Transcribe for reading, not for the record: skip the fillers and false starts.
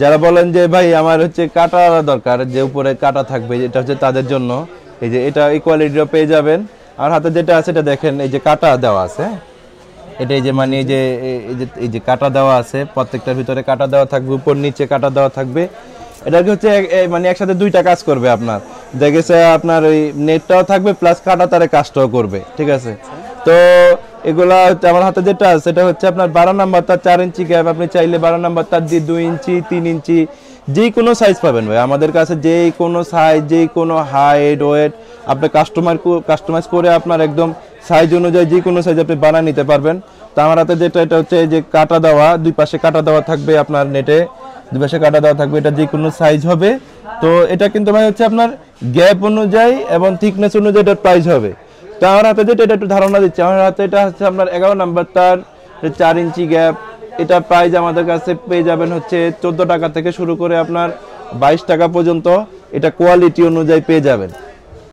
যারা বলেন যে ভাই আমার হচ্ছে কাটা দরকার, যে উপরে কাটা থাকবে, এটা হচ্ছে তাদের জন্য। এই যে এটা এই কোয়ালিটিটা পেয়ে যাবেন। আর হাতে যেটা আছে এটা দেখেন, এই যে কাটা দেওয়া আছে, এটা এই যে মানে এই যে কাটা দেওয়া আছে, প্রত্যেকটার ভিতরে কাটা দেওয়া থাকবে, উপর নিচে কাটা দেওয়া থাকবে। এটা কি হচ্ছে মানে একসাথে দুইটা কাজ করবে আপনার, দেখেছে আপনার ওই নেটটাও থাকবে প্লাস কাটা তারে কাজটাও করবে, ঠিক আছে। তো এগুলা আমার হাতে যেটা আছে সেটা হচ্ছে আপনার 12 নাম্বার তার 4 ইঞ্চি গ্যাপ, আপনি চাইলে 12 নাম্বার তার দিয়ে 2 ইঞ্চি 3 ইঞ্চি যে কোনো সাইজ পাবেন ভাই আমাদের কাছে, যে কোনো সাইজ যে কোনো হাইট ওয়েট আপনি কাস্টমাইজ করে আপনার একদম সাইজ অনুযায়ী যে কোনো সাইজ আপনি বানিয়ে নিতে পারবেন। তো আমার হাতে যেটা এটা হচ্ছে যে কাটা দেওয়া, দুই পাশে কাটা দেওয়া থাকবে আপনার নেটে, দুই পাশে কাটা দেওয়া থাকবে, এটা যে কোনো সাইজ হবে। তো এটা কিন্তু ভাই হচ্ছে আপনার গ্যাপ অনুযায়ী এবং থিকনেস অনুযায়ী এটার প্রাইস হবে। তো আমার হাতে যেটা এটা একটু ধারণা দিচ্ছে, আমার হাতে এটা হচ্ছে আপনার 11 নাম্বার তার 4 ইঞ্চি গ্যাপ, এটা প্রাইস আমাদের কাছে পেয়ে যাবেন হচ্ছে 14 টাকা থেকে শুরু করে আপনার 22 টাকা পর্যন্ত, এটা কোয়ালিটি অনুযায়ী পেয়ে যাবেন।